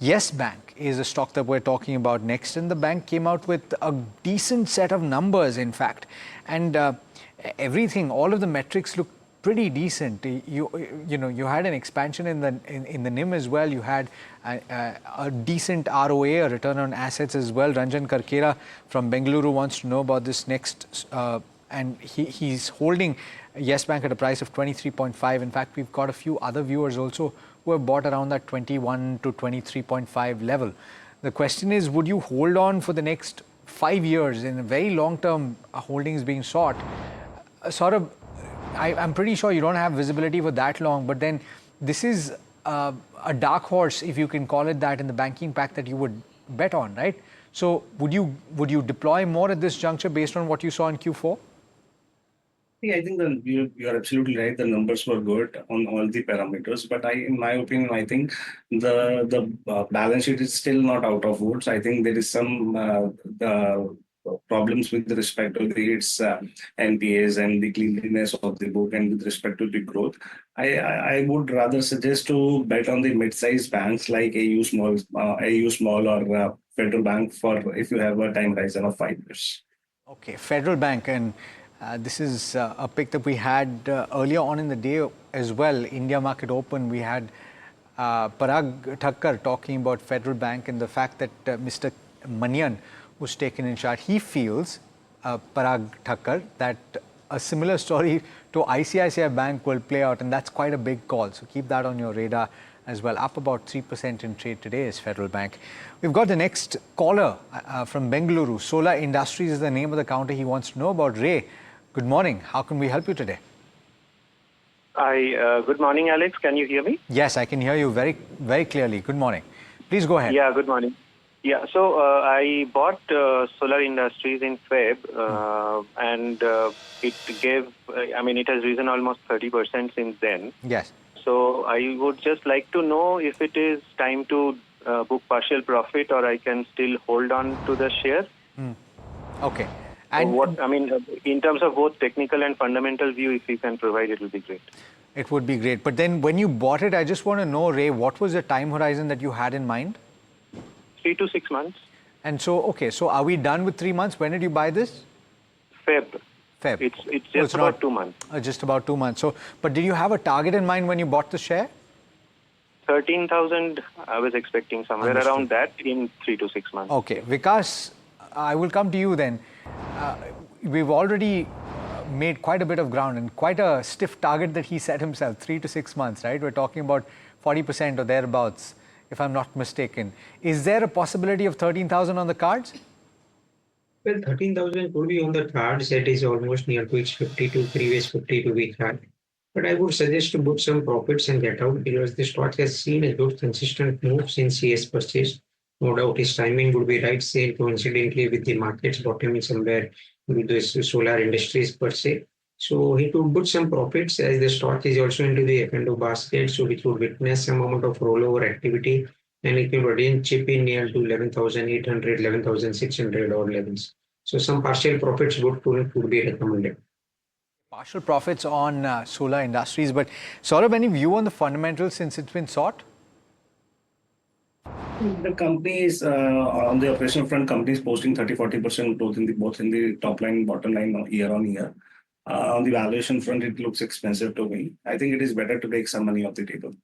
Yes Bank is a stock that we're talking about next, and the bank came out with a decent set of numbers, in fact, and everything, all of the metrics look pretty decent. You had an expansion in the NIM as well. You had a decent ROA, a return on assets as well. Ranjan Karkera from Bengaluru wants to know about this next, and he's holding Yes Bank at a price of 23.5. In fact, we've got a few other viewers also who have bought around that 21 to 23.5 level. The question is, would you hold on for the next 5 years? In a very long term, holding is being sought. I'm pretty sure you don't have visibility for that long, but then this is a dark horse, if you can call it that, in the banking pack that you would bet on, right? So would you deploy more at this juncture based on what you saw in Q4? Yeah, I think you're absolutely right. The numbers were good on all the parameters, but in my opinion, I think the balance sheet is still not out of woods. I think there is some the problems with respect to its NPAs and the cleanliness of the book, and with respect to the growth. I would rather suggest to bet on the mid-sized banks like AU Small or Federal Bank for if you have a time horizon of 5 years. Okay, Federal Bank, and this is a pick that we had earlier on in the day as well. India Market Open, we had Parag Thakkar talking about Federal Bank and the fact that Mr. Manian was taken in charge. He feels, Parag Thakkar, that a similar story to ICICI Bank will play out, and that's quite a big call. So keep that on your radar as well. Up about 3% in trade today is Federal Bank. We've got the next caller from Bengaluru. Solar Industries is the name of the counter he wants to know about. Ray, good morning. How can we help you today? Hi, good morning, Alex. Can you hear me? Yes, I can hear you very, very clearly. Good morning. Please go ahead. Yeah, good morning. Yeah, so I bought Solar Industries in Feb, and it gave, it has risen almost 30% since then. Yes. So I would just like to know if it is time to book partial profit, or I can still hold on to the share. Okay. And in terms of both technical and fundamental view, if you can provide, it will be great. It would be great. But then when you bought it, I just want to know, Ray, what was the time horizon that you had in mind? 3 to 6 months. And so, okay, so are we done with 3 months? When did you buy this? Feb. Feb. It's just about 2 months. Just about 2 months. So, but did you have a target in mind when you bought the share? 13,000, I was expecting somewhere around that in 3 to 6 months. Okay, Vikas, I will come to you then. We've already made quite a bit of ground and quite a stiff target that he set himself, 3 to 6 months, right? We're talking about 40% or thereabouts, if I'm not mistaken. Is there a possibility of 13,000 on the cards? Well, 13,000 could be on the cards. That is almost near to its 52, previous 52 week high. But I would suggest to book some profits and get out, because the stock has seen a good consistent move since he has purchased. No doubt his timing would be right, say coincidentally with the markets bottoming somewhere with the solar industries per se. So he could put some profits, as the stock is also into the F&O basket, so which would witness some amount of rollover activity, and it can again chip in near to 11,800, 11,600 odd levels. So some partial profits would be recommended. Partial profits on Solar Industries, but Saurabh, any view on the fundamentals since it's been sought? The company is on the operational front. Company is posting 30-40% growth both in the top line and bottom line year on year. On the valuation front, it looks expensive to me. I think it is better to take some money off the table.